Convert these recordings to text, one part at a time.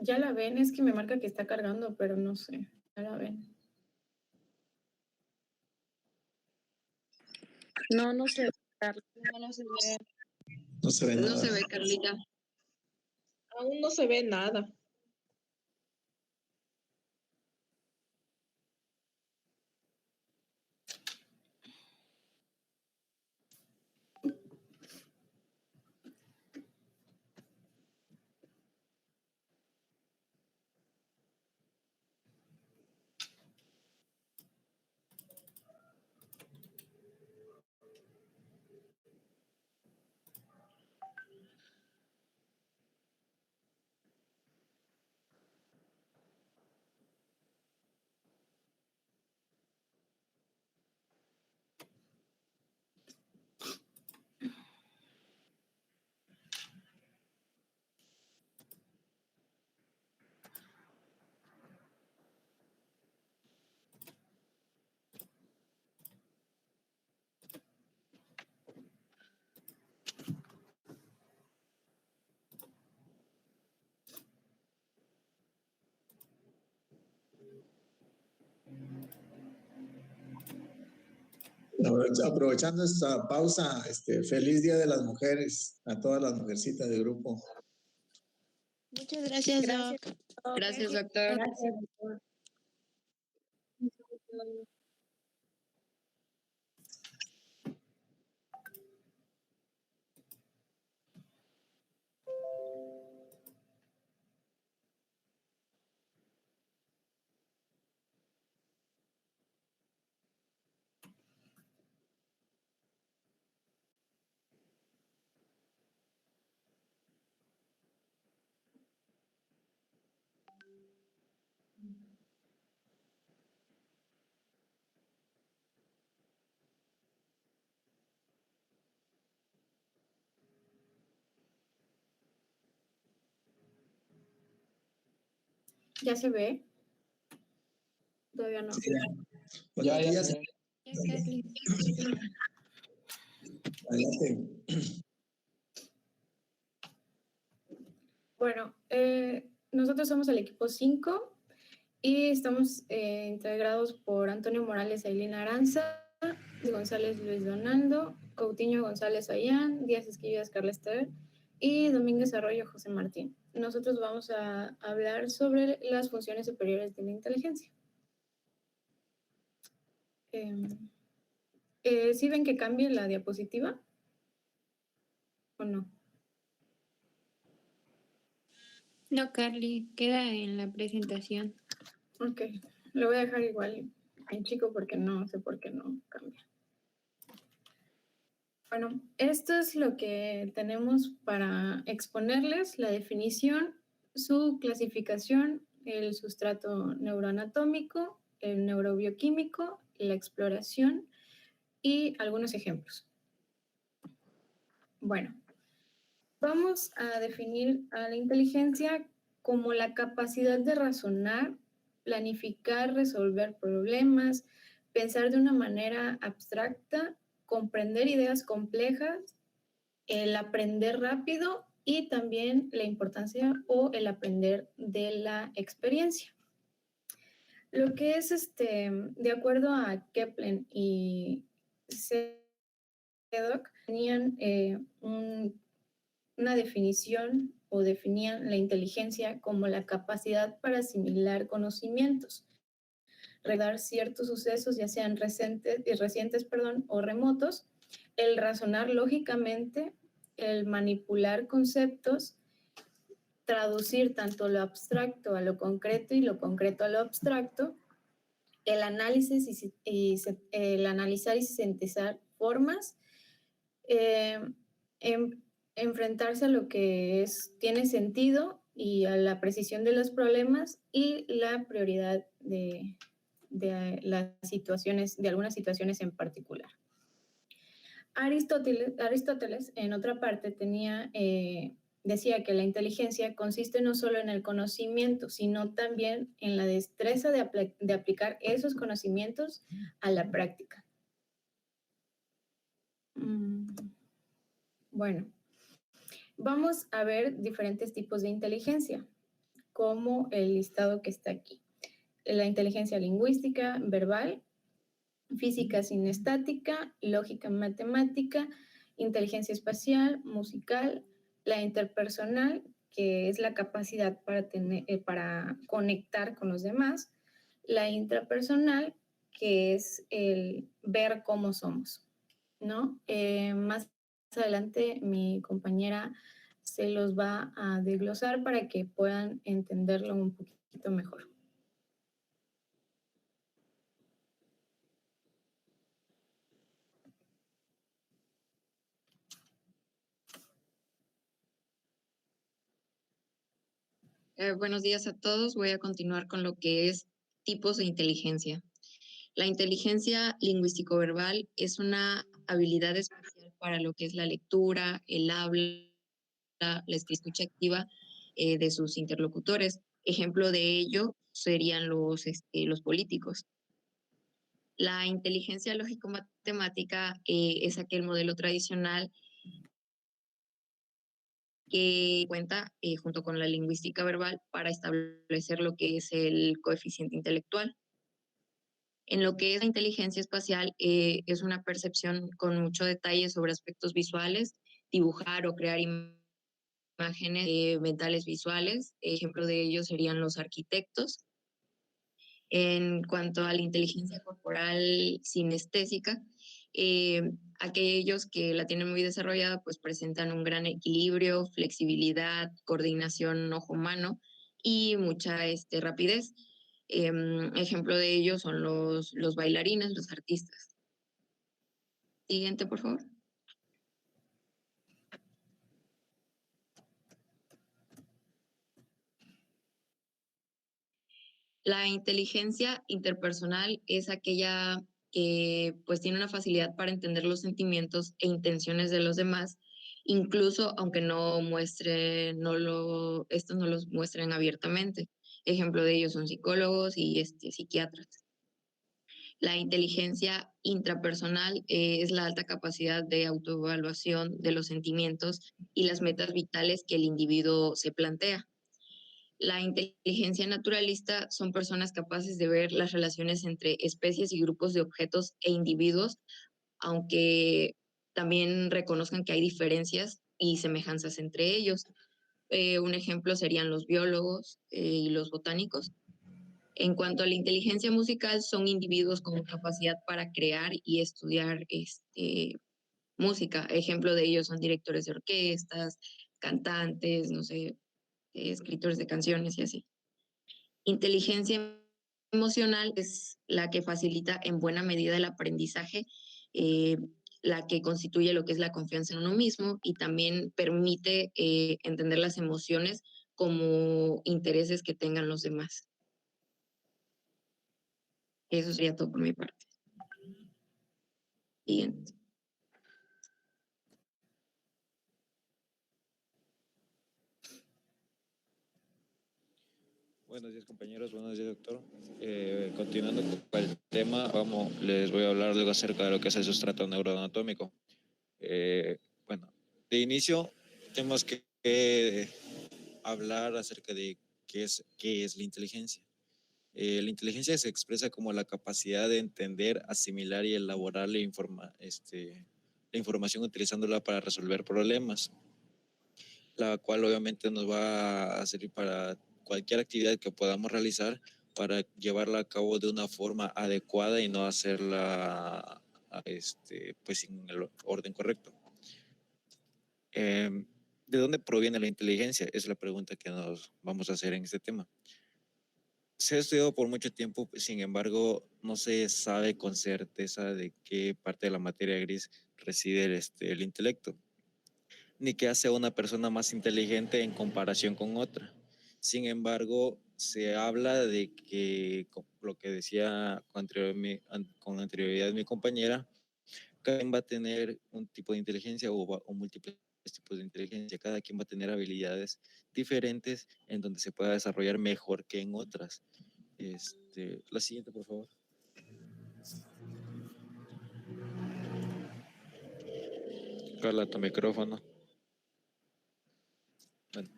Ya la ven, es que me marca que está cargando, pero no sé. Ya la ven. No se ve, Carla. No se ve. No se ve nada. No se ve, Carlita. Aún no se ve nada. Aprovechando esta pausa, feliz Día de las Mujeres a todas las mujercitas del grupo. Muchas gracias, Doc. Gracias, doctor. Gracias, doctor. ¿Ya se ve? Todavía no. Sí, bueno, aquí ya se ve. Adelante. Bueno, nosotros somos el equipo 5 y estamos integrados por Antonio Morales Ailina Aranza, González Luis Donaldo, Coutinho González Ayán, Díaz Esquivias Carla Esther y Domínguez Arroyo José Martín. Nosotros vamos a hablar sobre las funciones superiores de la inteligencia. ¿Sí ven que cambie la diapositiva o no? No, Carly, queda en la presentación. Ok, lo voy a dejar igual en chico porque no sé por qué no cambia. Bueno, esto es lo que tenemos para exponerles, la definición, su clasificación, el sustrato neuroanatómico, el neurobioquímico, la exploración y algunos ejemplos. Bueno, vamos a definir a la inteligencia como la capacidad de razonar, planificar, resolver problemas, pensar de una manera abstracta, comprender ideas complejas, el aprender rápido y también la importancia o el aprender de la experiencia. Lo que es, de acuerdo a Kaplan y Sedok, tenían una definición o definían la inteligencia como la capacidad para asimilar conocimientos, recordar ciertos sucesos, ya sean recientes o remotos, el razonar lógicamente, el manipular conceptos, traducir tanto lo abstracto a lo concreto y lo concreto a lo abstracto, el análisis el analizar y sintetizar formas, enfrentarse a lo que tiene sentido y a la precisión de los problemas y la prioridad de las situaciones, de algunas situaciones en particular. Aristóteles, en otra parte, decía que la inteligencia consiste no solo en el conocimiento, sino también en la destreza de aplicar esos conocimientos a la práctica. Bueno, vamos a ver diferentes tipos de inteligencia. como el listado que está aquí. La inteligencia lingüística, verbal, física sinestática, lógica matemática, inteligencia espacial, musical, la interpersonal, que es la capacidad para conectar con los demás, la intrapersonal, que es el ver cómo somos, ¿no? Más adelante mi compañera se los va a desglosar para que puedan entenderlo un poquito mejor. Buenos días a todos. Voy a continuar con lo que es tipos de inteligencia. La inteligencia lingüístico-verbal es una habilidad especial para lo que es la lectura, el habla, la escucha activa de sus interlocutores. Ejemplo de ello serían los políticos. La inteligencia lógico-matemática es aquel modelo tradicional que cuenta junto con la lingüística verbal para establecer lo que es el coeficiente intelectual. En lo que es la inteligencia espacial, es una percepción con mucho detalle sobre aspectos visuales, dibujar o crear imágenes mentales visuales. Ejemplo de ello serían los arquitectos. En cuanto a la inteligencia corporal sinestésica, aquellos que la tienen muy desarrollada pues presentan un gran equilibrio, flexibilidad, coordinación ojo-mano y mucha rapidez. Ejemplo de ello son los bailarines, los artistas. Siguiente, por favor. La inteligencia interpersonal es aquella que pues tiene una facilidad para entender los sentimientos e intenciones de los demás, incluso aunque estos no los muestren abiertamente. Ejemplo de ellos son psicólogos y psiquiatras. La inteligencia intrapersonal es la alta capacidad de autoevaluación de los sentimientos y las metas vitales que el individuo se plantea. La inteligencia naturalista son personas capaces de ver las relaciones entre especies y grupos de objetos e individuos, aunque también reconozcan que hay diferencias y semejanzas entre ellos. Un ejemplo serían los biólogos y los botánicos. En cuanto a la inteligencia musical, son individuos con capacidad para crear y estudiar música. Ejemplo de ellos son directores de orquestas, cantantes, no sé, escritores de canciones y así. Inteligencia emocional es la que facilita en buena medida el aprendizaje, la que constituye lo que es la confianza en uno mismo y también permite entender las emociones como intereses que tengan los demás. Eso sería todo por mi parte. Siguiente. Buenos días, compañeros. Buenos días, doctor. Continuando con el tema, les voy a hablar algo acerca de lo que es el sustrato neuroanatómico. Bueno, de inicio tenemos que hablar acerca de qué es la inteligencia. La inteligencia se expresa como la capacidad de entender, asimilar y elaborar la información utilizándola para resolver problemas, la cual obviamente nos va a servir para cualquier actividad que podamos realizar para llevarla a cabo de una forma adecuada y no hacerla pues sin el orden correcto. ¿De dónde proviene la inteligencia? Es la pregunta que nos vamos a hacer en este tema. Se ha estudiado por mucho tiempo, sin embargo, no se sabe con certeza de qué parte de la materia gris reside el intelecto, ni qué hace a una persona más inteligente en comparación con otra. Sin embargo, se habla de que, lo que decía con anterioridad mi compañera, cada quien va a tener un tipo de inteligencia o múltiples tipos de inteligencia. Cada quien va a tener habilidades diferentes en donde se pueda desarrollar mejor que en otras. La siguiente, por favor. Carla, tu micrófono. Bueno,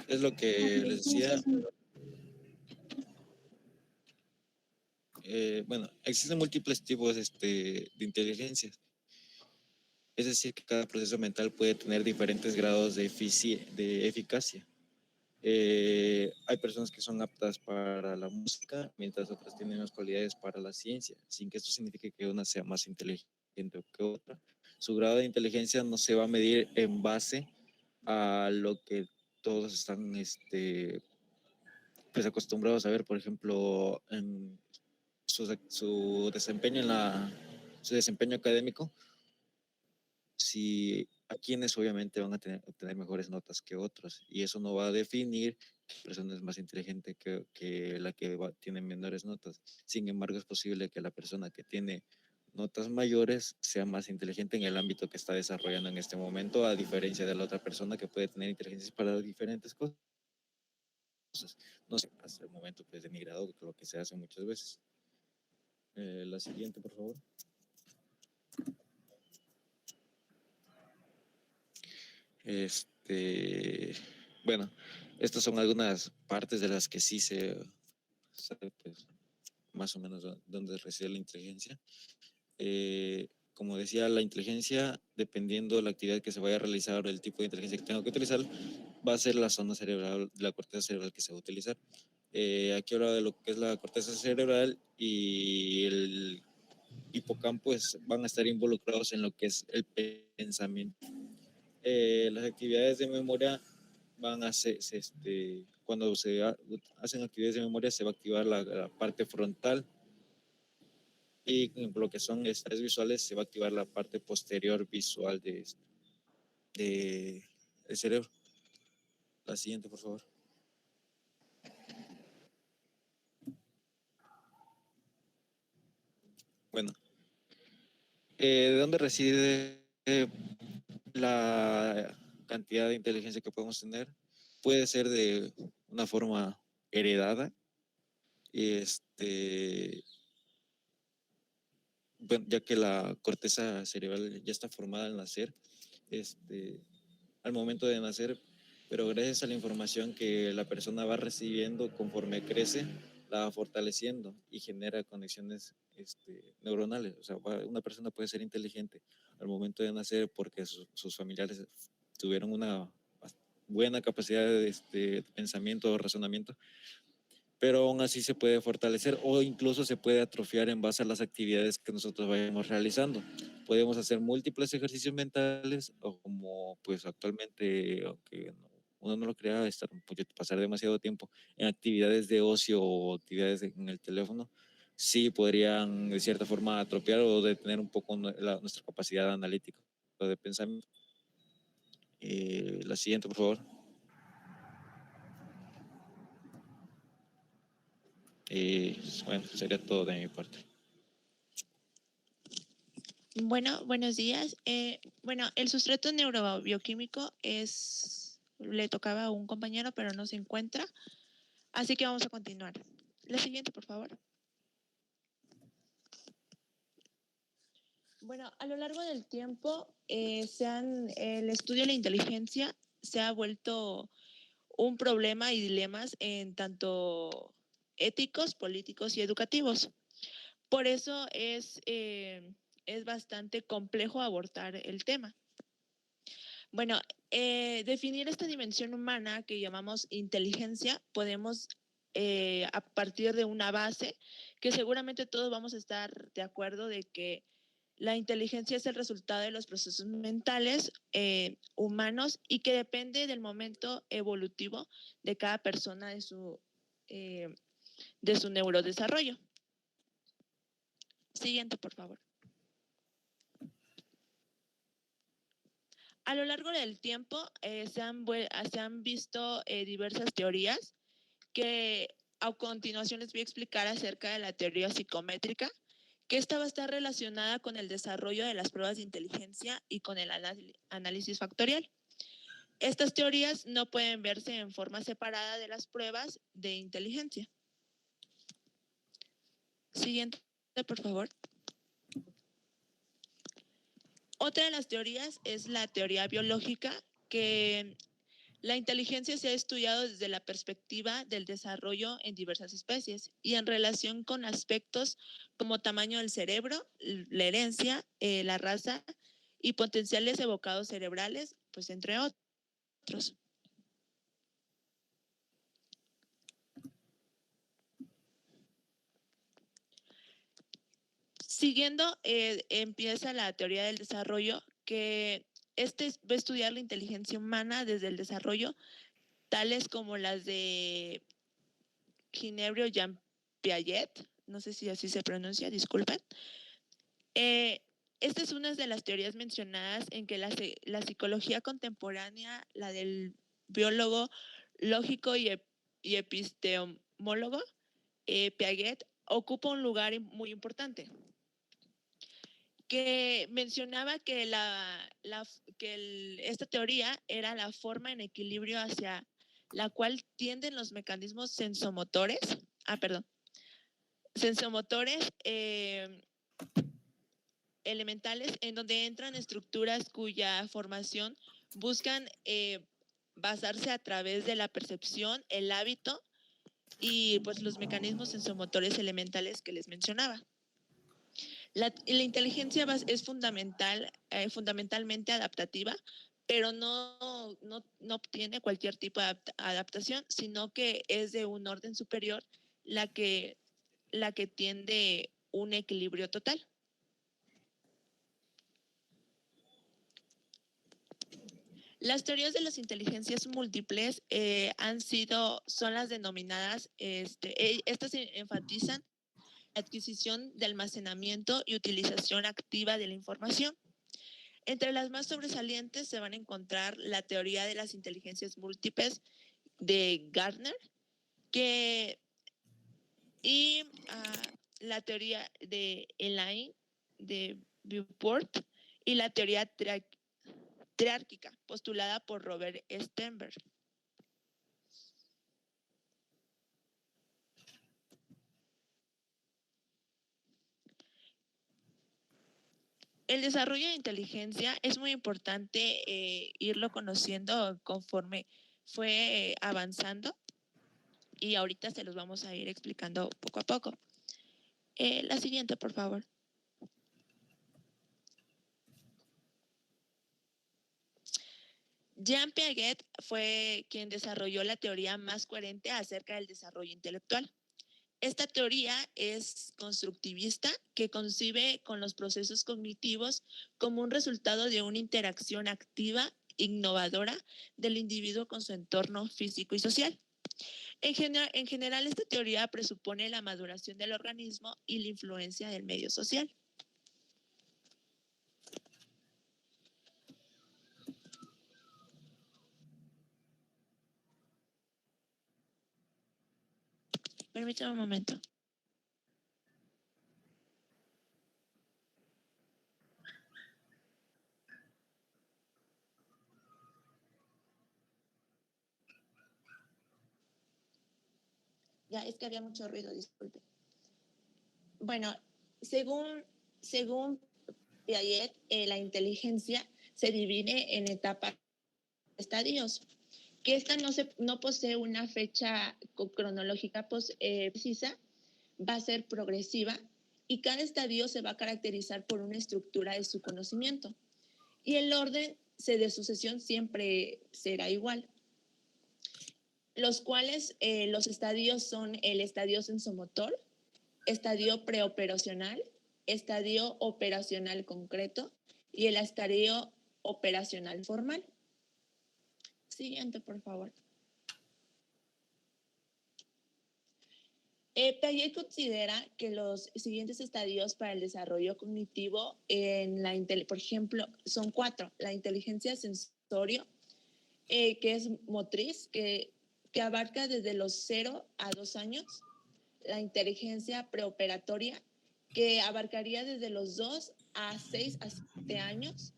es lo que les decía. bueno, existen múltiples tipos de inteligencia. Es decir, que cada proceso mental puede tener diferentes grados de eficacia. Hay personas que son aptas para la música, mientras otras tienen más cualidades para la ciencia, sin que esto signifique que una sea más inteligente que otra. Su grado de inteligencia no se va a medir en base a lo que todos están pues acostumbrados a ver, por ejemplo, en su desempeño su desempeño académico. Si a quienes obviamente van a obtener mejores notas que otros, y eso no va a definir que la persona es más inteligente que la que tiene menores notas. Sin embargo, es posible que la persona que tiene notas mayores sea más inteligente en el ámbito que está desarrollando en este momento, a diferencia de la otra persona que puede tener inteligencias para diferentes cosas. No sé, hasta el momento pues denigrado, lo que se hace muchas veces. La siguiente, por favor. Bueno, estas son algunas partes de las que sí se sabe, pues, más o menos dónde reside la inteligencia. Como decía, la inteligencia, dependiendo de la actividad que se vaya a realizar o el tipo de inteligencia que tenga que utilizar, va a ser la zona cerebral, la corteza cerebral que se va a utilizar. Aquí habla de lo que es la corteza cerebral, y el hipocampo van a estar involucrados en lo que es el pensamiento. Las actividades de memoria van a ser, cuando se hacen actividades de memoria, se va a activar la parte frontal, y en lo que son estados visuales se va a activar la parte posterior visual del cerebro. La siguiente, por favor. Bueno, ¿de dónde reside la cantidad de inteligencia que podemos tener? Puede ser de una forma heredada, bueno, ya que la corteza cerebral ya está formada al nacer, al momento de nacer, pero gracias a la información que la persona va recibiendo conforme crece, la va fortaleciendo y genera conexiones neuronales. O sea, una persona puede ser inteligente al momento de nacer porque sus familiares tuvieron una buena capacidad de pensamiento o razonamiento, pero aún así se puede fortalecer o incluso se puede atrofiar en base a las actividades que nosotros vayamos realizando. Podemos hacer múltiples ejercicios mentales, o como pues actualmente, aunque uno no lo crea, pasar demasiado tiempo en actividades de ocio o actividades en el teléfono, sí podrían de cierta forma atrofiar o detener un poco nuestra capacidad analítica o de pensamiento. La siguiente, por favor. Bueno, sería todo de mi parte. Bueno, buenos días. Bueno, el sustrato neurobioquímico le tocaba a un compañero, pero no se encuentra. Así que vamos a continuar. La siguiente, por favor. Bueno, a lo largo del tiempo, el estudio de la inteligencia se ha vuelto un problema y dilemas en tanto éticos, políticos y educativos. Por eso es bastante complejo abordar el tema. Bueno, definir esta dimensión humana que llamamos inteligencia, podemos a partir de una base que seguramente todos vamos a estar de acuerdo de que la inteligencia es el resultado de los procesos mentales humanos y que depende del momento evolutivo de cada persona de su neurodesarrollo. Siguiente, por favor. A lo largo del tiempo se han visto diversas teorías que a continuación les voy a explicar acerca de la teoría psicométrica, que esta va a estar relacionada con el desarrollo de las pruebas de inteligencia y con el análisis factorial. Estas teorías no pueden verse en forma separada de las pruebas de inteligencia. Siguiente, por favor. Otra de las teorías es la teoría biológica, que La inteligencia se ha estudiado desde la perspectiva del desarrollo en diversas especies y en relación con aspectos como tamaño del cerebro, la herencia, la raza y potenciales evocados cerebrales, pues entre otros. Siguiendo, empieza la teoría del desarrollo, que va a estudiar la inteligencia humana desde el desarrollo, tales como las de Ginebra Jean Piaget, no sé si así se pronuncia, disculpen. Esta es una de las teorías mencionadas en que la psicología contemporánea, la del biólogo lógico y epistemólogo Piaget, ocupa un lugar muy importante, que mencionaba que, esta teoría era la forma en equilibrio hacia la cual tienden los mecanismos sensomotores, elementales, en donde entran estructuras cuya formación buscan basarse a través de la percepción, el hábito y pues los mecanismos sensomotores elementales que les mencionaba. La inteligencia es fundamentalmente adaptativa, pero no obtiene cualquier tipo de adaptación, sino que es de un orden superior la que tiende un equilibrio total. Las teorías de las inteligencias múltiples son las denominadas, estas enfatizan la adquisición de almacenamiento y utilización activa de la información. Entre las más sobresalientes se van a encontrar la teoría de las inteligencias múltiples de Gardner y la teoría de Elaine de Beauport y la teoría triárquica postulada por Robert Sternberg. El desarrollo de inteligencia es muy importante irlo conociendo conforme fue avanzando y ahorita se los vamos a ir explicando poco a poco. La siguiente, por favor. Jean Piaget fue quien desarrolló la teoría más coherente acerca del desarrollo intelectual. Esta teoría es constructivista, que concibe con los procesos cognitivos como un resultado de una interacción activa, innovadora del individuo con su entorno físico y social. En general, esta teoría presupone la maduración del organismo y la influencia del medio social. Permítame un momento. Ya, es que había mucho ruido, disculpe. Bueno, según Piaget, la inteligencia se divide en etapas, estadios, que esta no posee una fecha cronológica precisa, va a ser progresiva y cada estadio se va a caracterizar por una estructura de su conocimiento. Y el orden de sucesión siempre será igual. Los cuales los estadios son el estadio sensomotor, estadio preoperacional, estadio operacional concreto y el estadio operacional formal. Siguiente, por favor. Piaget considera que los siguientes estadios para el desarrollo cognitivo, por ejemplo, son 4. La inteligencia sensorio, que es motriz, que abarca desde los 0 a 2 años. La inteligencia preoperatoria, que abarcaría desde los 2 a 6 a 7 años.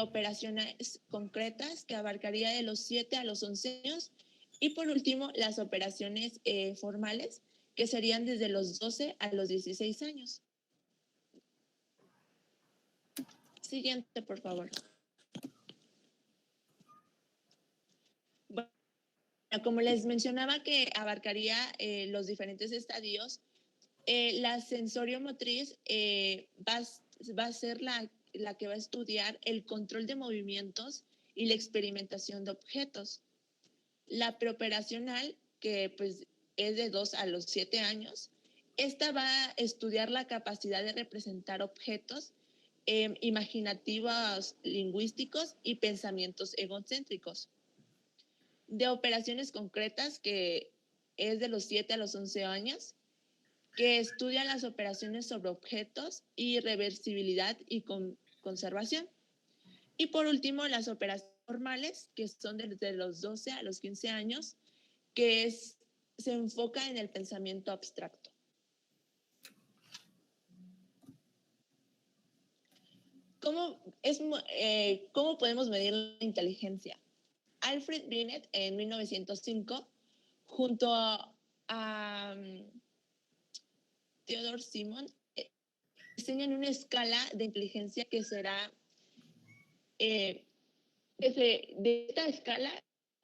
Operaciones concretas, que abarcaría de los 7 a los 11 años. Y por último, las operaciones formales, que serían desde los 12 a los 16 años. Siguiente, por favor. Como les mencionaba que abarcaría los diferentes estadios, la sensoriomotriz va a ser la que va a estudiar el control de movimientos y la experimentación de objetos. La preoperacional, que pues es de 2 a los 7 años, esta va a estudiar la capacidad de representar objetos imaginativos, lingüísticos y pensamientos egocéntricos. De operaciones concretas, que es de los 7 a los 11 años, que estudian las operaciones sobre objetos y reversibilidad y conservación. Y por último, las operaciones formales, que son desde los 12 a los 15 años, que se enfoca en el pensamiento abstracto. ¿Cómo podemos medir la inteligencia? Alfred Binet, en 1905, junto a Theodore Simon, diseñan una escala de inteligencia que será, de esta escala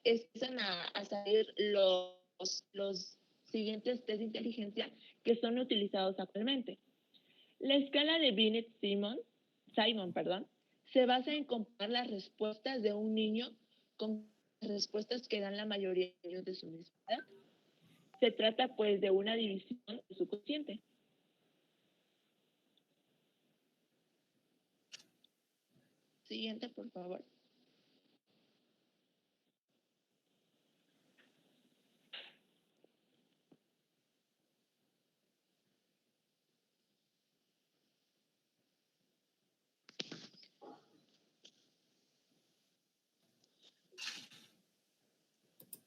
empiezan a salir los siguientes test de inteligencia que son utilizados actualmente. La escala de Binet-Simon, se basa en comparar las respuestas de un niño con las respuestas que dan la mayoría de niños de su misma edad. Se trata pues de una división de su cociente. Siguiente, por favor.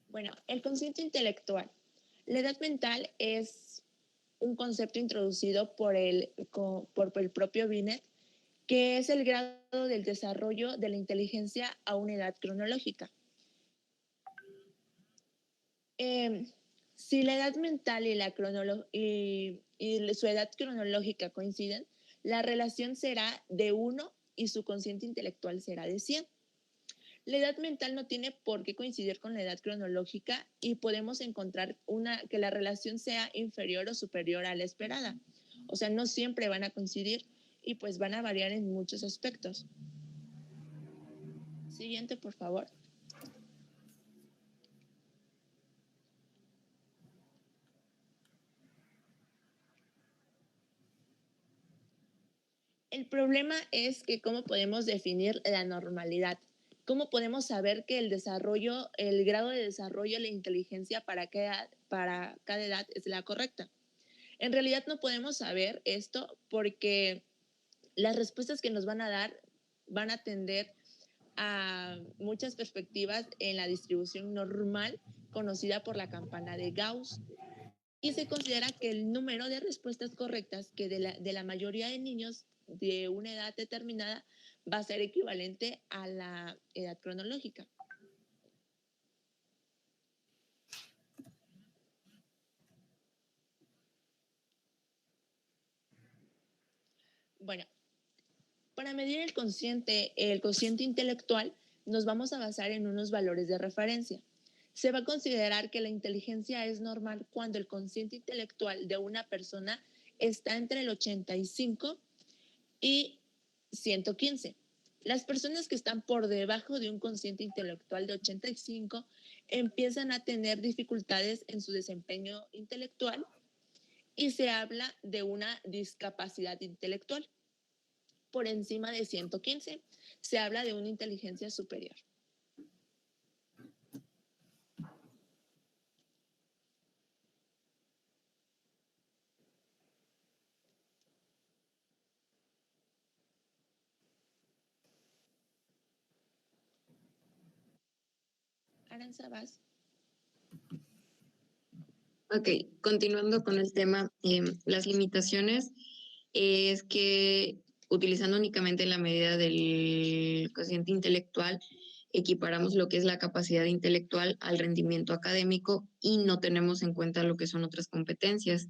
Bueno, el consciente intelectual. La edad mental es un concepto introducido por el propio Binet, que es el grado del desarrollo de la inteligencia a una edad cronológica. Si la edad mental y su edad cronológica coinciden, la relación será de 1 y su consciente intelectual será de 100. La edad mental no tiene por qué coincidir con la edad cronológica y podemos encontrar que la relación sea inferior o superior a la esperada. O sea, no siempre van a coincidir y pues van a variar en muchos aspectos. Siguiente, por favor. El problema es que cómo podemos definir la normalidad. ¿Cómo podemos saber que el grado de desarrollo de la inteligencia para cada edad es la correcta? En realidad no podemos saber esto porque las respuestas que nos van a dar van a tender a muchas perspectivas en la distribución normal conocida por la campana de Gauss. Y se considera que el número de respuestas correctas que de la mayoría de niños de una edad determinada va a ser equivalente a la edad cronológica. Bueno, para medir el cociente intelectual, nos vamos a basar en unos valores de referencia. Se va a considerar que la inteligencia es normal cuando el cociente intelectual de una persona está entre el 85 y 115. Las personas que están por debajo de un cociente intelectual de 85 empiezan a tener dificultades en su desempeño intelectual y se habla de una discapacidad intelectual. Por encima de 115 se habla de una inteligencia superior. Aranza, vas. Ok, continuando con el tema, las limitaciones es que utilizando únicamente la medida del cociente intelectual, equiparamos lo que es la capacidad intelectual al rendimiento académico y no tenemos en cuenta lo que son otras competencias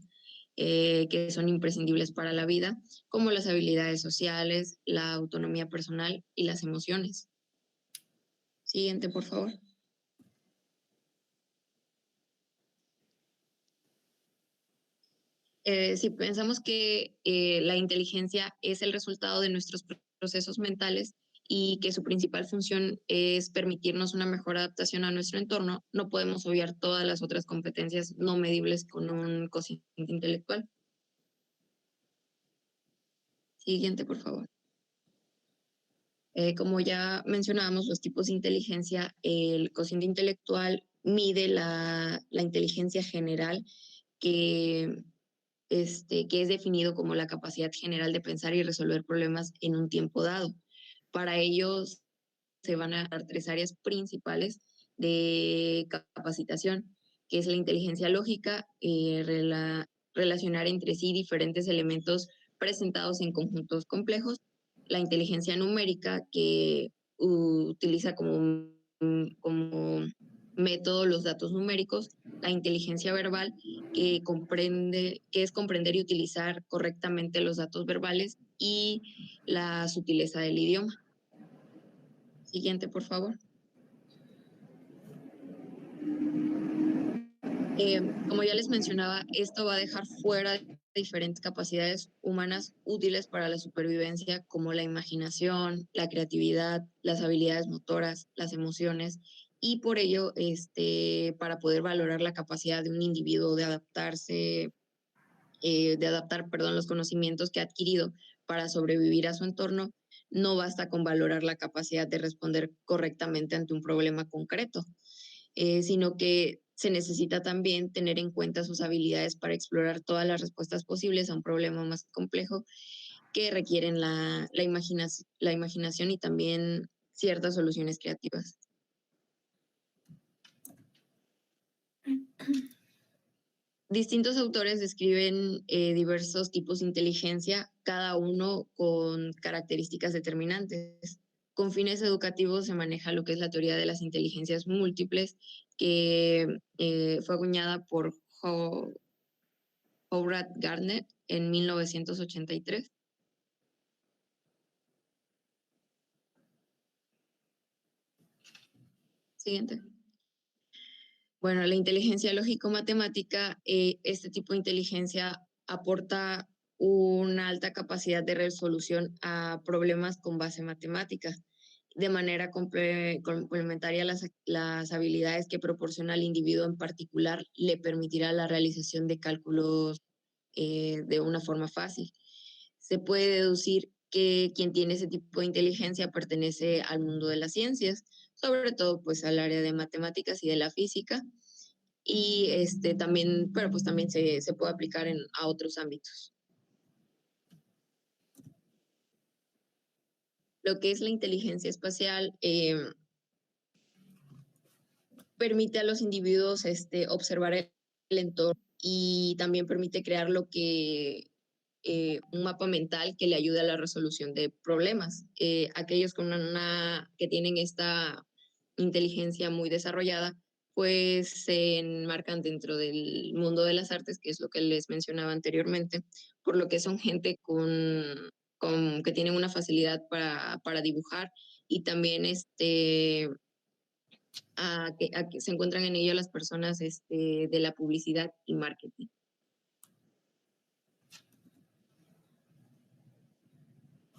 que son imprescindibles para la vida, como las habilidades sociales, la autonomía personal y las emociones. Siguiente, por favor. Si pensamos que la inteligencia es el resultado de nuestros procesos mentales y que su principal función es permitirnos una mejor adaptación a nuestro entorno, no podemos obviar todas las otras competencias no medibles con un cociente intelectual. Siguiente, por favor. Como ya mencionábamos, los tipos de inteligencia, el cociente intelectual mide la inteligencia general que que es definido como la capacidad general de pensar y resolver problemas en un tiempo dado. Para ellos se van a dar 3 áreas principales de capacitación, que es la inteligencia lógica, relacionar entre sí diferentes elementos presentados en conjuntos complejos, la inteligencia numérica, que utiliza como método los datos numéricos, la inteligencia verbal, que es comprender y utilizar correctamente los datos verbales, y la sutileza del idioma. Siguiente, por favor. Como ya les mencionaba, esto va a dejar fuera diferentes capacidades humanas útiles para la supervivencia, como la imaginación, la creatividad, las habilidades motoras, las emociones, y por ello, para poder valorar la capacidad de un individuo de adaptarse, los conocimientos que ha adquirido para sobrevivir a su entorno, no basta con valorar la capacidad de responder correctamente ante un problema concreto, sino que se necesita también tener en cuenta sus habilidades para explorar todas las respuestas posibles a un problema más complejo, que requieren la imaginación y también ciertas soluciones creativas. Distintos autores describen diversos tipos de inteligencia, cada uno con características determinantes. Con fines educativos se maneja lo que es la teoría de las inteligencias múltiples, que fue acuñada por Howard Gardner en 1983. Siguiente. Bueno, la inteligencia lógico-matemática, este tipo de inteligencia aporta una alta capacidad de resolución a problemas con base matemática, de manera complementaria a las habilidades que proporciona al individuo en particular, le permitirá la realización de cálculos de una forma fácil. Se puede deducir que quien tiene ese tipo de inteligencia pertenece al mundo de las ciencias, sobre todo pues al área de matemáticas y de la física, y también, pero pues también se puede aplicar a otros ámbitos. Lo que es la inteligencia espacial permite a los individuos observar el entorno, y también permite crear un mapa mental que le ayude a la resolución de problemas. Aquellos que tienen esta inteligencia muy desarrollada, pues se enmarcan dentro del mundo de las artes, que es lo que les mencionaba anteriormente, por lo que son gente que tienen una facilidad para dibujar, y también a que se encuentran en ello las personas de la publicidad y marketing.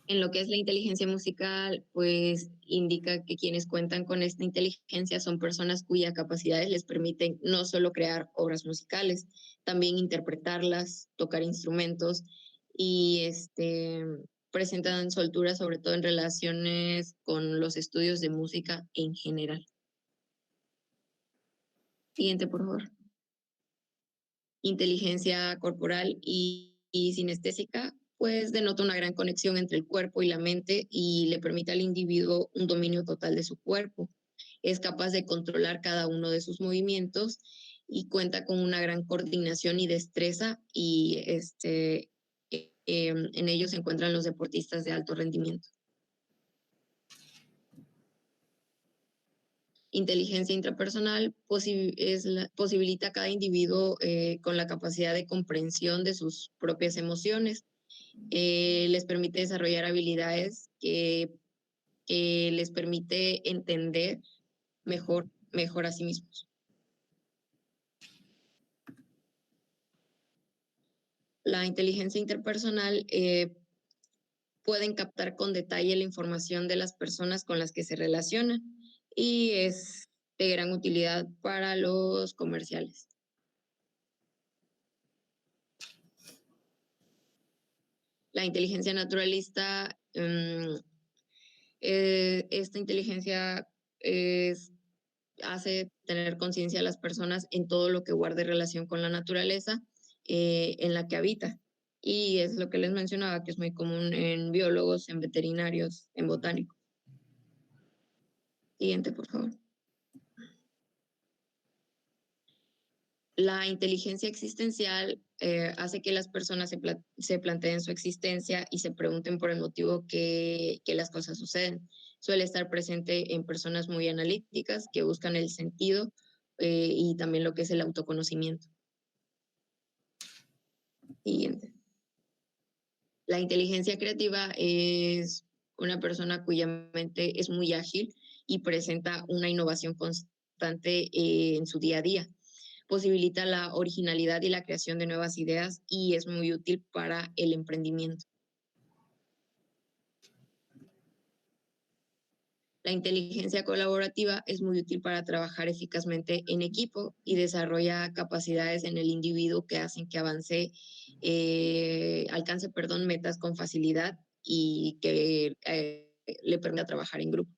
En lo que es la inteligencia musical, pues indica que quienes cuentan con esta inteligencia son personas cuyas capacidades les permiten no solo crear obras musicales, también interpretarlas, tocar instrumentos, y presentan soltura sobre todo en relaciones con los estudios de música en general. Siguiente, por favor. Inteligencia corporal y sinestésica, pues denota una gran conexión entre el cuerpo y la mente, y le permite al individuo un dominio total de su cuerpo. Es capaz de controlar cada uno de sus movimientos y cuenta con una gran coordinación y destreza, y en ellos se encuentran los deportistas de alto rendimiento. Inteligencia intrapersonal posibilita a cada individuo con la capacidad de comprensión de sus propias emociones. Les permite desarrollar habilidades que les permite entender mejor a sí mismos. La inteligencia interpersonal pueden captar con detalle la información de las personas con las que se relacionan y es de gran utilidad para los comerciales. La inteligencia naturalista, esta inteligencia hace tener conciencia a las personas en todo lo que guarde relación con la naturaleza en la que habita. Y es lo que les mencionaba, que es muy común en biólogos, en veterinarios, en botánicos. Siguiente, por favor. La inteligencia existencial hace que las personas se planteen su existencia y se pregunten por el motivo que las cosas suceden. Suele estar presente en personas muy analíticas que buscan el sentido y también lo que es el autoconocimiento. Siguiente. La inteligencia creativa es una persona cuya mente es muy ágil y presenta una innovación constante en su día a día. Posibilita la originalidad y la creación de nuevas ideas y es muy útil para el emprendimiento. La inteligencia colaborativa es muy útil para trabajar eficazmente en equipo y desarrolla capacidades en el individuo que hacen que alcance metas con facilidad y que le permita trabajar en grupo.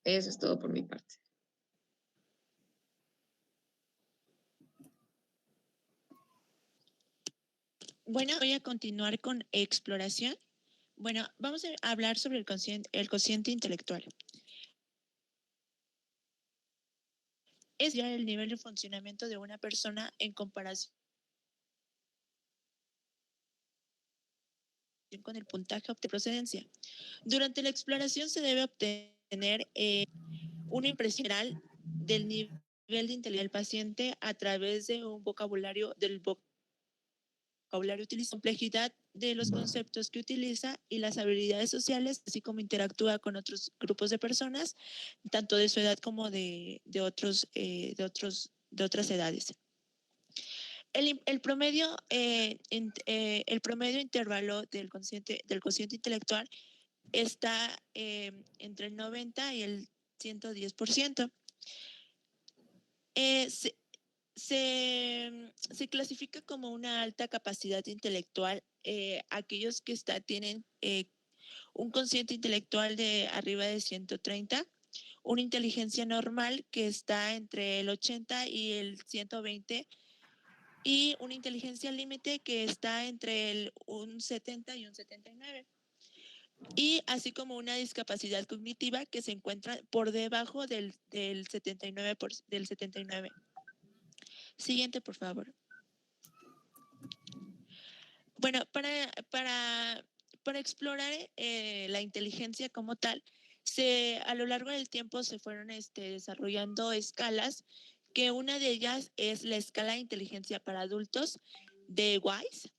Eso es todo por mi parte. Bueno, voy a continuar con exploración. Bueno, vamos a hablar sobre el cociente intelectual. Es ya el nivel de funcionamiento de una persona en comparación con el puntaje de procedencia. Durante la exploración se debe obtener una impresión general del nivel de inteligencia del paciente a través de un vocabulario utiliza, complejidad de los conceptos que utiliza y las habilidades sociales, así como interactúa con otros grupos de personas, tanto de su edad como de otras edades. El promedio intervalo del cociente intelectual está entre el 90 y el 110%. Se clasifica como una alta capacidad intelectual aquellos que tienen un cociente intelectual de arriba de 130, una inteligencia normal que está entre el 80 y el 120 y una inteligencia límite que está entre un 70 y un 79. Y así como una discapacidad cognitiva que se encuentra por debajo del 79. Siguiente, por favor. Bueno, para explorar la inteligencia como tal, a lo largo del tiempo se fueron desarrollando escalas, que una de ellas es la escala de inteligencia para adultos de Wise,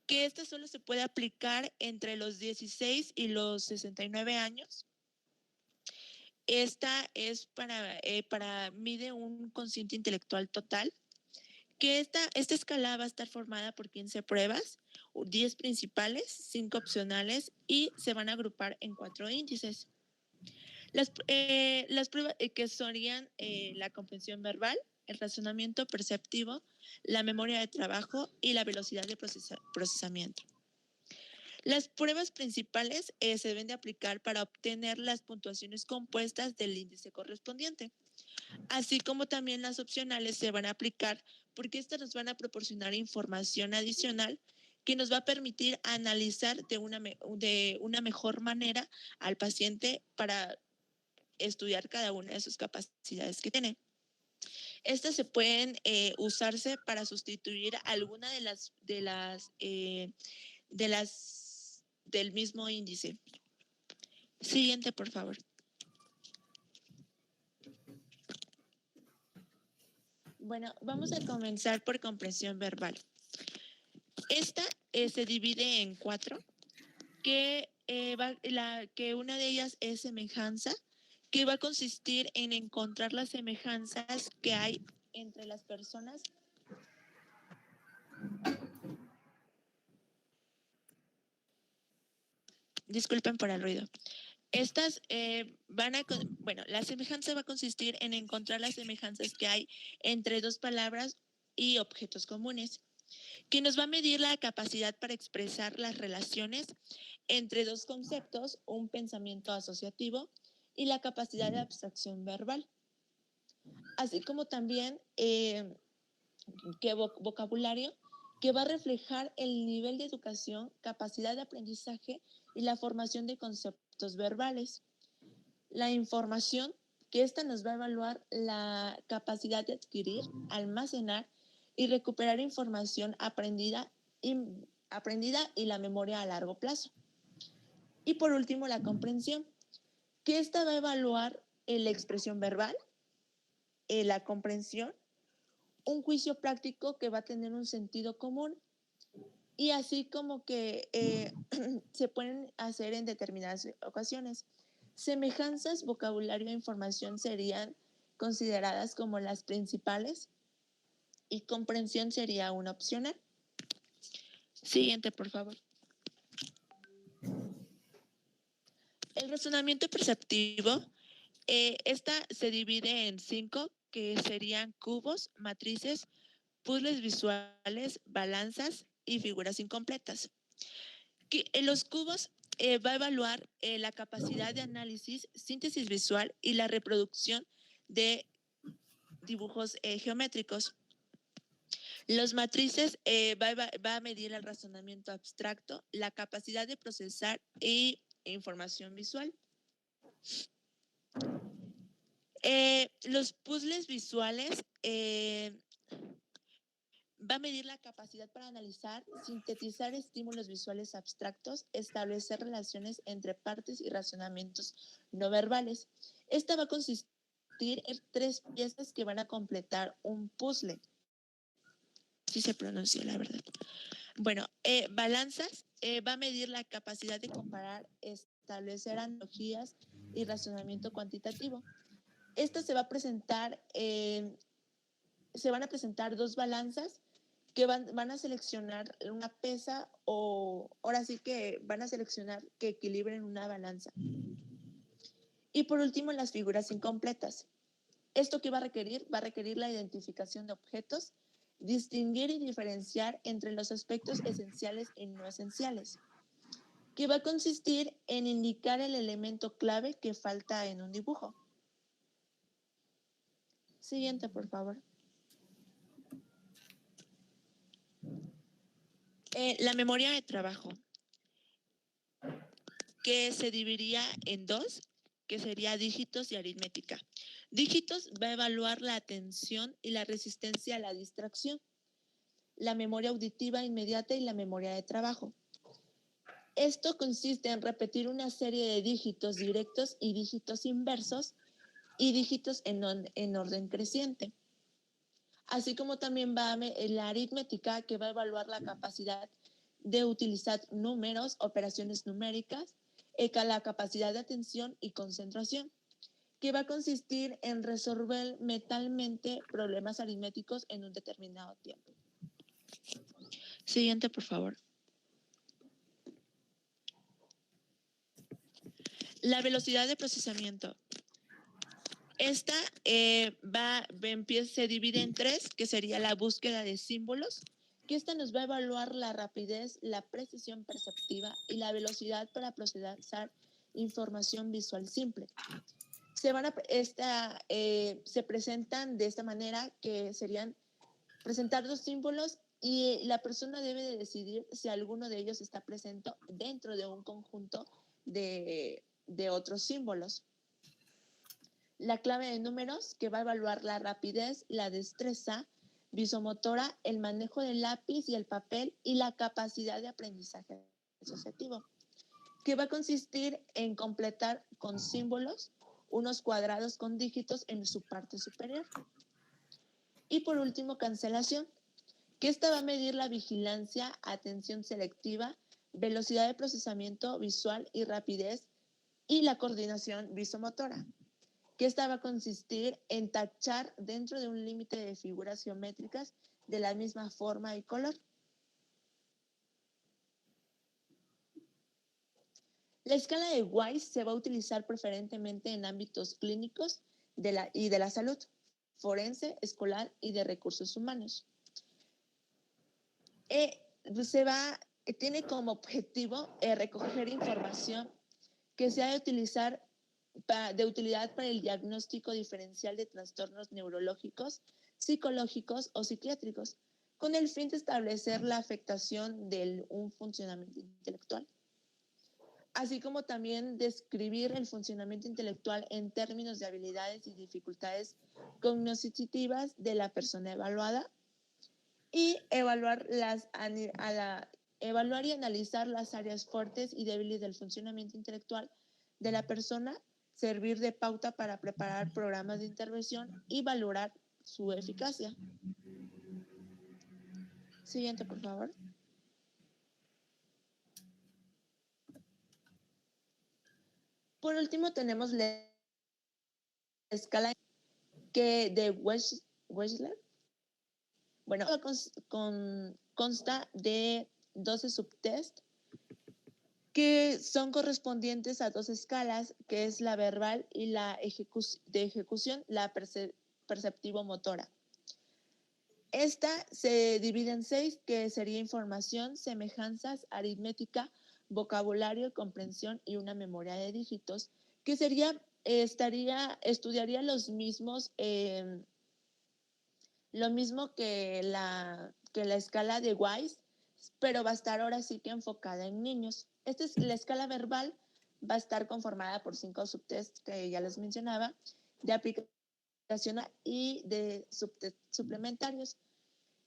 que esta solo se puede aplicar entre los 16 y los 69 años. Esta es mide un cociente intelectual total, que esta escala va a estar formada por 15 pruebas, 10 principales, 5 opcionales y se van a agrupar en 4 índices. Las pruebas que serían la comprensión verbal, el razonamiento perceptivo, la memoria de trabajo y la velocidad de procesamiento. Las pruebas principales se deben de aplicar para obtener las puntuaciones compuestas del índice correspondiente, así como también las opcionales se van a aplicar porque estas nos van a proporcionar información adicional que nos va a permitir analizar de una mejor manera al paciente para estudiar cada una de sus capacidades que tiene. Estas se pueden usarse para sustituir alguna del mismo índice. Siguiente, por favor. Bueno, vamos a comenzar por comprensión verbal. Esta se divide en 4, que una de ellas es semejanza, que va a consistir en encontrar las semejanzas que hay entre las personas. Disculpen por el ruido. Estas la semejanza va a consistir en encontrar las semejanzas que hay entre dos palabras y objetos comunes, que nos va a medir la capacidad para expresar las relaciones entre dos conceptos, un pensamiento asociativo y la capacidad de abstracción verbal, así como también vocabulario que va a reflejar el nivel de educación, capacidad de aprendizaje y la formación de conceptos verbales. La información, que esta nos va a evaluar la capacidad de adquirir, almacenar y recuperar información aprendida y la memoria a largo plazo. Y por último, la comprensión, que esta va a evaluar la expresión verbal, la comprensión, un juicio práctico que va a tener un sentido común y así como que se pueden hacer en determinadas ocasiones. Semejanzas, vocabulario e información serían consideradas como las principales y comprensión sería una opcional. Siguiente, por favor. El razonamiento perceptivo, esta se divide en 5, que serían cubos, matrices, puzzles visuales, balanzas y figuras incompletas. En los cubos va a evaluar la capacidad de análisis, síntesis visual y la reproducción de dibujos geométricos. Los matrices va a medir el razonamiento abstracto, la capacidad de procesar y información visual. Los puzzles visuales va a medir la capacidad para analizar, sintetizar estímulos visuales abstractos, establecer relaciones entre partes y razonamientos no verbales. Esta va a consistir en 3 piezas que van a completar un puzzle. Sí se pronuncia, la verdad. Bueno, balanzas va a medir la capacidad de comparar, establecer analogías y razonamiento cuantitativo. Esta se va a presentar, se van a presentar 2 balanzas que van a seleccionar una pesa o ahora sí que van a seleccionar que equilibren una balanza. Y por último, las figuras incompletas. ¿Esto qué va a requerir? Va a requerir la identificación de objetos, distinguir y diferenciar entre los aspectos esenciales y no esenciales, que va a consistir en indicar el elemento clave que falta en un dibujo. Siguiente, por favor. La memoria de trabajo, que se dividiría en 2, que sería dígitos y aritmética. Dígitos va a evaluar la atención y la resistencia a la distracción, la memoria auditiva inmediata y la memoria de trabajo. Esto consiste en repetir una serie de dígitos directos y dígitos inversos y dígitos en orden creciente. Así como también va la aritmética, que va a evaluar la capacidad de utilizar números, operaciones numéricas, la capacidad de atención y concentración, que va a consistir en resolver mentalmente problemas aritméticos en un determinado tiempo. Siguiente, por favor. La velocidad de procesamiento. Esta se divide en 3, que sería la búsqueda de símbolos, que esta nos va a evaluar la rapidez, la precisión perceptiva y la velocidad para procesar información visual simple. Se presentan de esta manera, que serían presentar 2 símbolos y la persona debe de decidir si alguno de ellos está presente dentro de un conjunto de otros símbolos. La clave de números, que va a evaluar la rapidez, la destreza visomotora, el manejo del lápiz y el papel y la capacidad de aprendizaje asociativo, que va a consistir en completar con símbolos unos cuadrados con dígitos en su parte superior. Y por último, cancelación, que esta va a medir la vigilancia, atención selectiva, velocidad de procesamiento visual y rapidez y la coordinación visomotora, que esta va a consistir en tachar dentro de un límite de figuras geométricas de la misma forma y color. La escala de Wise se va a utilizar preferentemente en ámbitos clínicos y de la salud, forense, escolar y de recursos humanos. Tiene como objetivo recoger información que sea de utilidad para el diagnóstico diferencial de trastornos neurológicos, psicológicos o psiquiátricos, con el fin de establecer la afectación de un funcionamiento intelectual, así como también describir el funcionamiento intelectual en términos de habilidades y dificultades cognitivas de la persona evaluada, y evaluar y analizar las áreas fuertes y débiles del funcionamiento intelectual de la persona, servir de pauta para preparar programas de intervención y valorar su eficacia. Siguiente, por favor. Por último, tenemos la escala de Wechsler. Bueno, consta de 12 subtests que son correspondientes a 2 escalas, que es la verbal y la de ejecución, la perceptivo-motora. Esta se divide en 6, que sería información, semejanzas, aritmética, vocabulario, comprensión y una memoria de dígitos, que estudiaría los mismos, lo mismo que la escala de Wise, pero va a estar ahora sí que enfocada en niños. La escala verbal va a estar conformada por 5 subtests que ya les mencionaba, de aplicación y de suplementarios,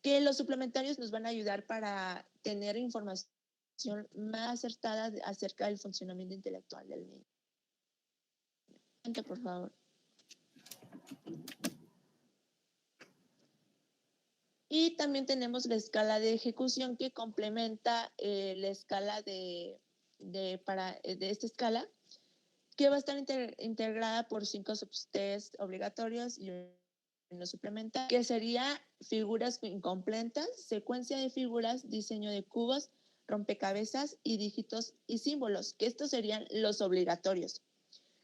que los suplementarios nos van a ayudar para tener información más acertada acerca del funcionamiento intelectual del niño. Por favor. Y también tenemos la escala de ejecución que complementa la escala de esta escala, que va a estar integrada por 5 subtests obligatorios y uno suplementario, que sería figuras incompletas, secuencia de figuras, diseño de cubos, rompecabezas y dígitos y símbolos, que estos serían los obligatorios.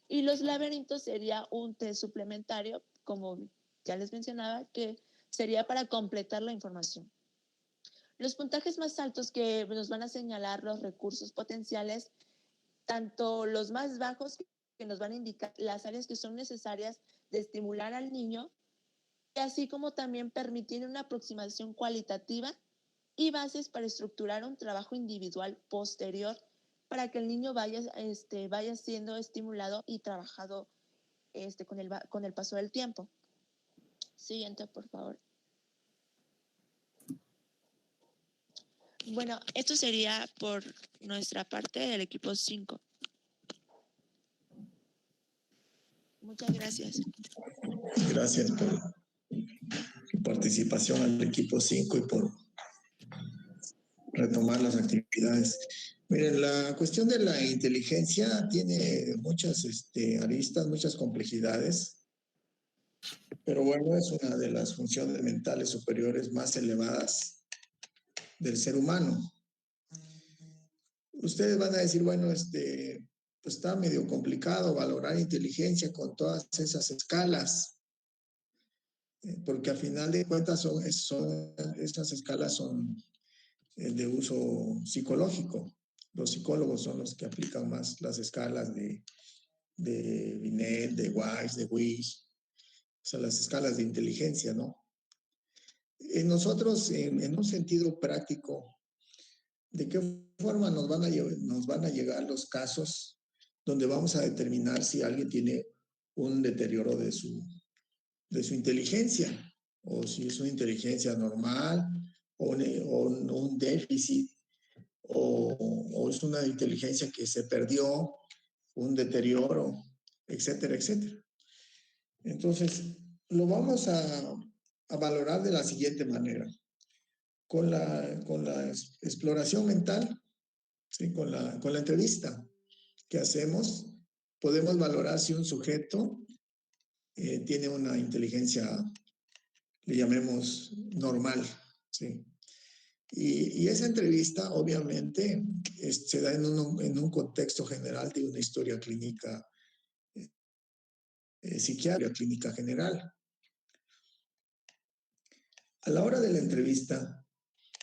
Y los laberintos sería un test suplementario, como ya les mencionaba, que sería para completar la información. Los puntajes más altos que nos van a señalar los recursos potenciales, tanto los más bajos que nos van a indicar las áreas que son necesarias de estimular al niño, así como también permitir una aproximación cualitativa y bases para estructurar un trabajo individual posterior para que el niño vaya siendo estimulado y trabajado con el paso del tiempo. Siguiente, por favor. Bueno, esto sería por nuestra parte del equipo 5. Muchas gracias. Gracias por su participación al equipo 5 y por retomar las actividades. Miren, la cuestión de la inteligencia tiene muchas aristas, muchas complejidades, pero bueno, es una de las funciones mentales superiores más elevadas del ser humano. Ustedes van a decir, bueno, pues está medio complicado valorar inteligencia con todas esas escalas, porque a final de cuentas esas escalas son de uso psicológico. Los psicólogos son los que aplican más las escalas de Binet, de Wise, de Wish, o sea, las escalas de inteligencia, ¿no? Nosotros, en un sentido práctico, ¿de qué forma nos van a llegar los casos donde vamos a determinar si alguien tiene un deterioro de su inteligencia, o si es una inteligencia normal, o un déficit, o es una inteligencia que se perdió, un deterioro, etcétera, etcétera? Entonces, lo vamos a valorar de la siguiente manera. Con la exploración mental, ¿sí? con la entrevista que hacemos, podemos valorar si un sujeto tiene una inteligencia, le llamemos normal, ¿sí? Y esa entrevista, obviamente, se da en un contexto general de una historia clínica, psiquiátrica clínica general. A la hora de la entrevista,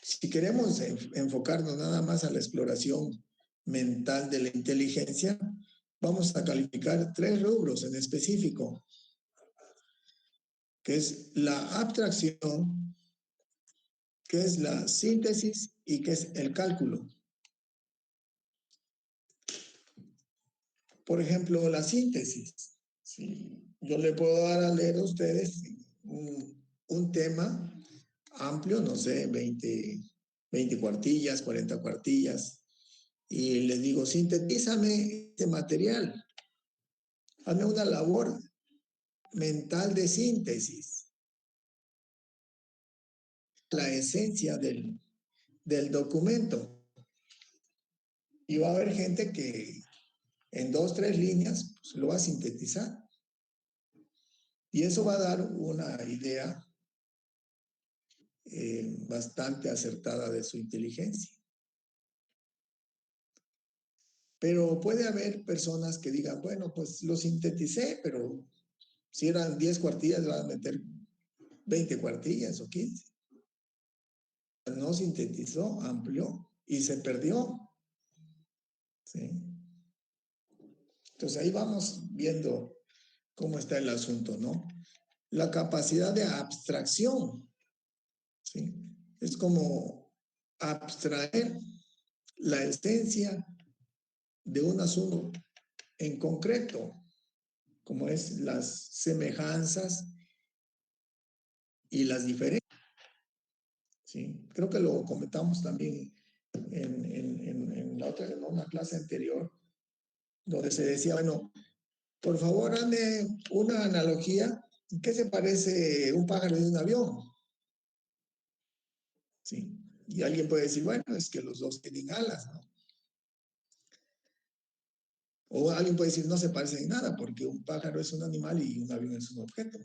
si queremos enfocarnos nada más a la exploración mental de la inteligencia, vamos a calificar 3 rubros en específico, que es la abstracción, que es la síntesis y que es el cálculo. Por ejemplo, la síntesis. Sí, yo le puedo dar a leer a ustedes un tema amplio, no sé, 20 cuartillas, 40 cuartillas, y les digo, sintetízame este material. Hazme una labor mental de síntesis. La esencia del documento. Y va a haber gente que en 2, 3 líneas pues, lo va a sintetizar. Y eso va a dar una idea bastante acertada de su inteligencia. Pero puede haber personas que digan, bueno, pues lo sinteticé, pero si eran 10 cuartillas, le van a meter 20 cuartillas o 15. No sintetizó, amplió y se perdió. ¿Sí? Entonces ahí vamos viendo cómo está el asunto, ¿no? La capacidad de abstracción, ¿sí? Es como abstraer la esencia de un asunto en concreto, como es las semejanzas y las diferencias. ¿Sí? Creo que lo comentamos también en una clase anterior, donde se decía, bueno, por favor, hazme una analogía. ¿Qué se parece un pájaro y un avión? ¿Sí? Y alguien puede decir, bueno, es que los dos tienen alas, ¿no? O alguien puede decir, no se parecen en nada, porque un pájaro es un animal y un avión es un objeto.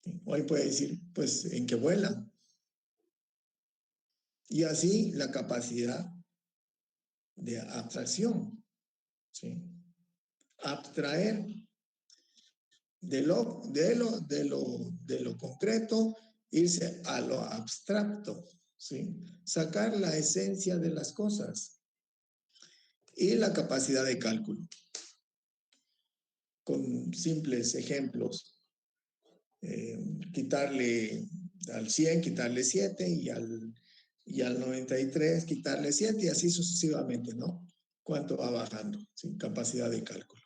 ¿Sí? O alguien puede decir, pues, en que vuelan. Y así la capacidad de abstracción, ¿sí? Abstraer de lo concreto, irse a lo abstracto, ¿sí? Sacar la esencia de las cosas y la capacidad de cálculo. Con simples ejemplos, quitarle al 100, quitarle 7 y al 93 quitarle 7 y así sucesivamente, ¿no? ¿Cuánto va bajando? ¿Sí? Capacidad de cálculo.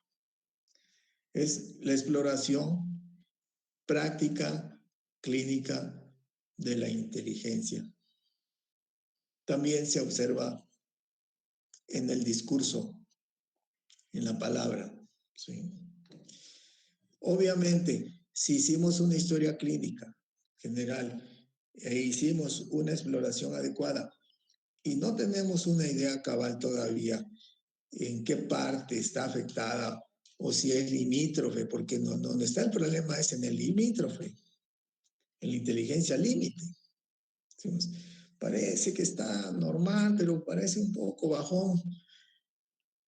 Es la exploración práctica, clínica de la inteligencia. También se observa en el discurso, en la palabra, ¿sí? Obviamente, si hicimos una historia clínica general e hicimos una exploración adecuada y no tenemos una idea cabal todavía en qué parte está afectada o si es limítrofe, porque donde está el problema es en el limítrofe, en la inteligencia límite. Decimos, parece que está normal, pero parece un poco bajón.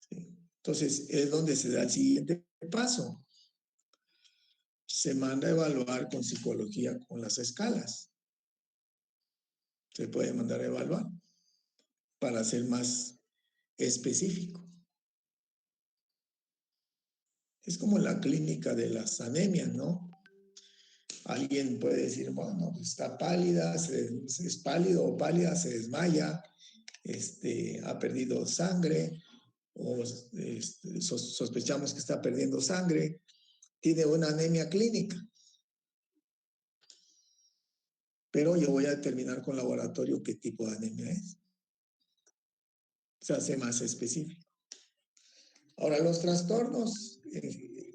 ¿Sí? Entonces, es donde se da el siguiente paso. Se manda a evaluar con psicología con las escalas. Se puede mandar a evaluar para ser más específico. Es como la clínica de las anemias, ¿no? Alguien puede decir, bueno, está pálida, es pálido o pálida, se desmaya, ha perdido sangre, o sospechamos que está perdiendo sangre, tiene una anemia clínica. Pero yo voy a determinar con laboratorio qué tipo de anemia es. Se hace más específico. Ahora, los trastornos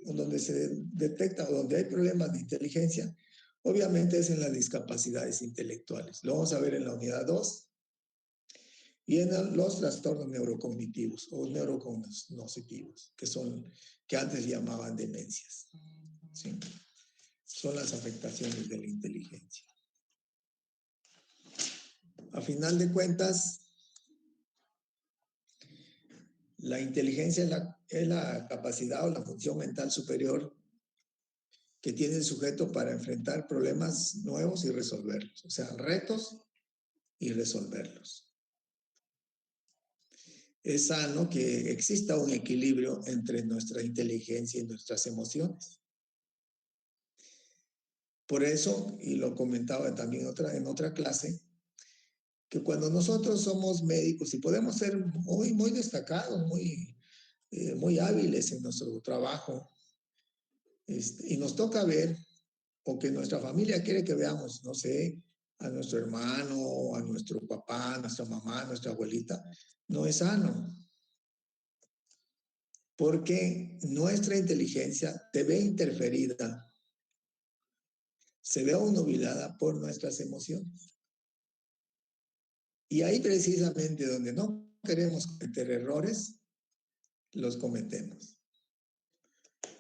donde se detecta o donde hay problemas de inteligencia, obviamente es en las discapacidades intelectuales. Lo vamos a ver en la unidad 2. Vienen los trastornos neurocognitivos o neurocognitivos, que antes llamaban demencias. ¿Sí? Son las afectaciones de la inteligencia. A final de cuentas, la inteligencia es la capacidad o la función mental superior que tiene el sujeto para enfrentar problemas nuevos y resolverlos, o sea, retos y resolverlos. Es sano que exista un equilibrio entre nuestra inteligencia y nuestras emociones. Por eso, y lo comentaba también en otra clase, que cuando nosotros somos médicos y podemos ser muy destacados, muy hábiles en nuestro trabajo, y nos toca ver, o que nuestra familia quiere que veamos, no sé, a nuestro hermano, a nuestro papá, a nuestra mamá, a nuestra abuelita, no es sano. Porque nuestra inteligencia se ve interferida, se ve obnubilada por nuestras emociones. Y ahí precisamente donde no queremos cometer errores, los cometemos.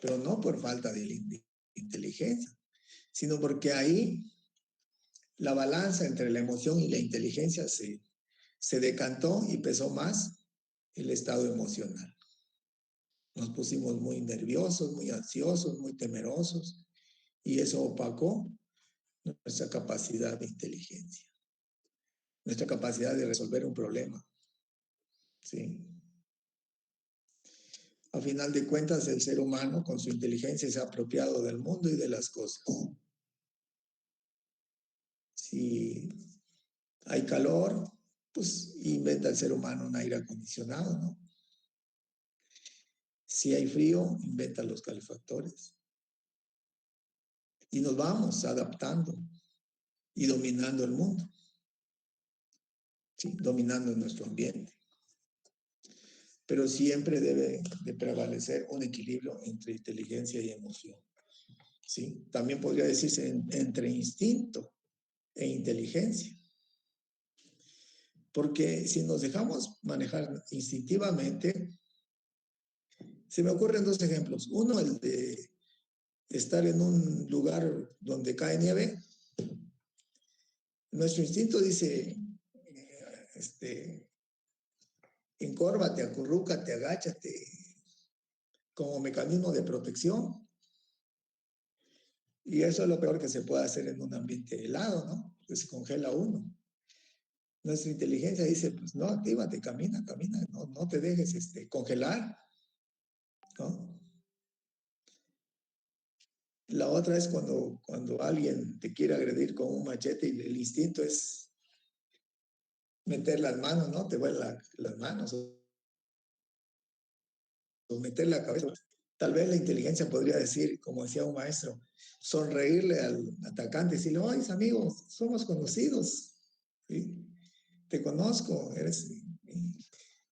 Pero no por falta de inteligencia, sino porque ahí la balanza entre la emoción y la inteligencia se decantó y pesó más el estado emocional. Nos pusimos muy nerviosos, muy ansiosos, muy temerosos, y eso opacó nuestra capacidad de inteligencia, nuestra capacidad de resolver un problema. ¿Sí? A final de cuentas, el ser humano con su inteligencia se ha apropiado del mundo y de las cosas. Si hay calor, pues inventa el ser humano un aire acondicionado, ¿no? Si hay frío, inventa los calefactores. Y nos vamos adaptando y dominando el mundo, ¿sí? Dominando nuestro ambiente. Pero siempre debe de prevalecer un equilibrio entre inteligencia y emoción. ¿Sí? También podría decirse entre instinto e inteligencia. Porque si nos dejamos manejar instintivamente, se me ocurren dos ejemplos. Uno, el de estar en un lugar donde cae nieve. Nuestro instinto dice, encórvate, acurrúcate, agáchate, como mecanismo de protección. Y eso es lo peor que se puede hacer en un ambiente helado, ¿no? Que se congela uno. Nuestra inteligencia dice, pues no, actívate, camina, no te dejes congelar, ¿no? La otra es cuando alguien te quiere agredir con un machete y el instinto es meter las manos, ¿no? Te vuelan las manos o meter la cabeza. Tal vez la inteligencia podría decir, como decía un maestro, sonreírle al atacante y decirle, oye, amigos, somos conocidos, ¿sí? Te conozco,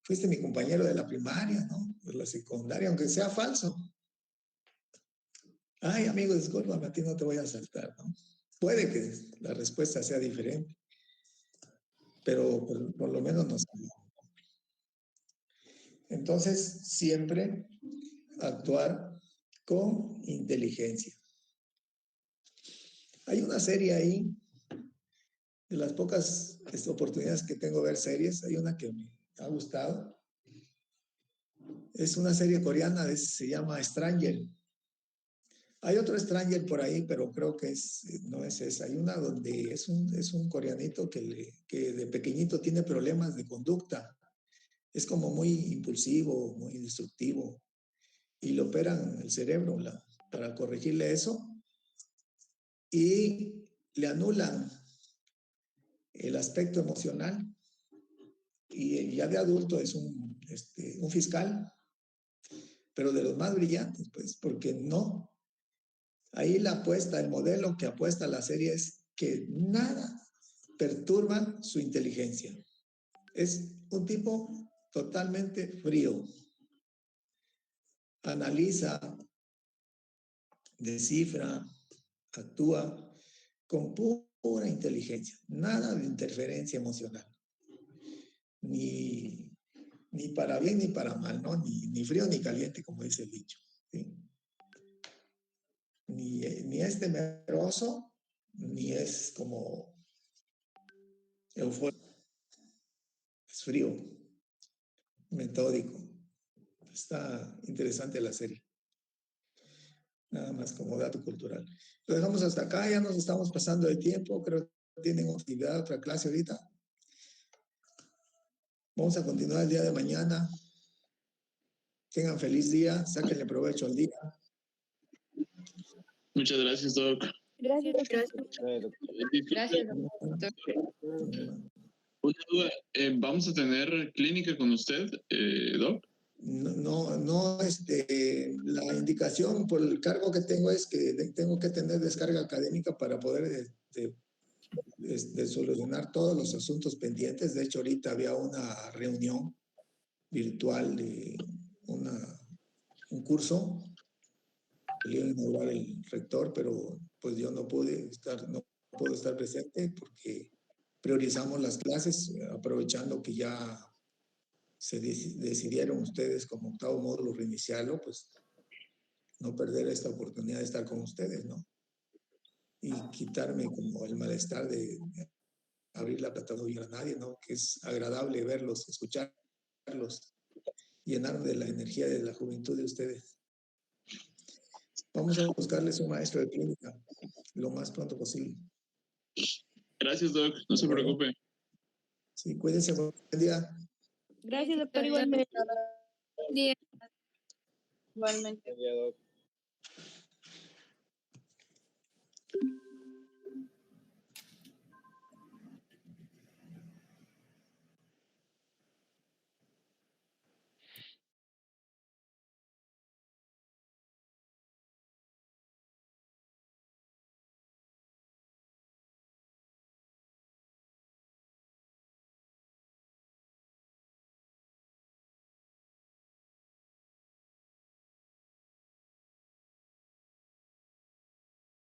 fuiste mi compañero de la primaria, ¿no? De la secundaria, aunque sea falso. Ay, amigo, discúlpame, a ti no te voy a asaltar, ¿no? Puede que la respuesta sea diferente, pero por lo menos nos... Entonces, siempre actuar con inteligencia. Hay una serie ahí, de las pocas oportunidades que tengo de ver series, hay una que me ha gustado. Es una serie coreana, se llama Stranger. Hay otro Stranger por ahí, pero creo que no es esa. Hay una donde es un coreanito que de pequeñito tiene problemas de conducta. Es como muy impulsivo, muy destructivo. Y le operan el cerebro para corregirle eso. Y le anulan el aspecto emocional. Y ya de adulto es un fiscal, pero de los más brillantes, pues, porque no. Ahí la apuesta, el modelo que apuesta la serie es que nada perturba su inteligencia. Es un tipo totalmente frío. Analiza, descifra, actúa con pura inteligencia. Nada de interferencia emocional. ni para bien ni para mal, ¿no? Ni frío ni caliente, como dice el dicho. ¿Sí? Ni es temeroso, ni es como eufórico. Es frío, metódico. Está interesante la serie. Nada más como dato cultural. Lo dejamos hasta acá, ya nos estamos pasando de tiempo. Creo que tienen actividad, otra clase ahorita. Vamos a continuar el día de mañana. Tengan feliz día, sáquenle provecho al día. Muchas gracias, Doc. Gracias. Gracias. Una duda, ¿vamos a tener clínica con usted, Doc? No, la indicación por el cargo que tengo es que tengo que tener descarga académica para poder solucionar todos los asuntos pendientes. De hecho, ahorita había una reunión virtual de un curso que iba a inaugurar el rector, pero pues yo no pude estar presente porque priorizamos las clases, aprovechando que ya se decidieron ustedes como octavo módulo reiniciarlo, pues no perder esta oportunidad de estar con ustedes, ¿no? Y quitarme como el malestar de abrir la plataforma a nadie, ¿no? Que es agradable verlos, escucharlos, llenarme de la energía de la juventud de ustedes. Vamos a buscarles un maestro de clínica lo más pronto posible. Gracias, Doc. No se preocupe. Sí, cuídense. Buen día. Gracias, doctor, igualmente. Día. Igualmente. Buen día, Doc.